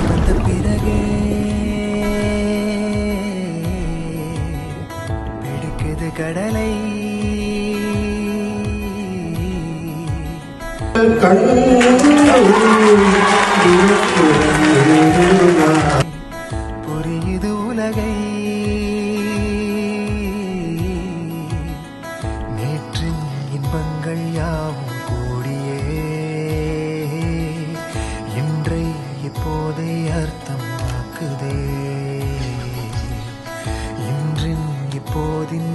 வந்த பிறகே பிடிக்குது கடலை புரியுது உலகை நேற்றின் இன்பங்கள் யாவும் கூடியே இன்றை இப்போதை அர்த்தமாக்குதே இன்றின் இப்போதின்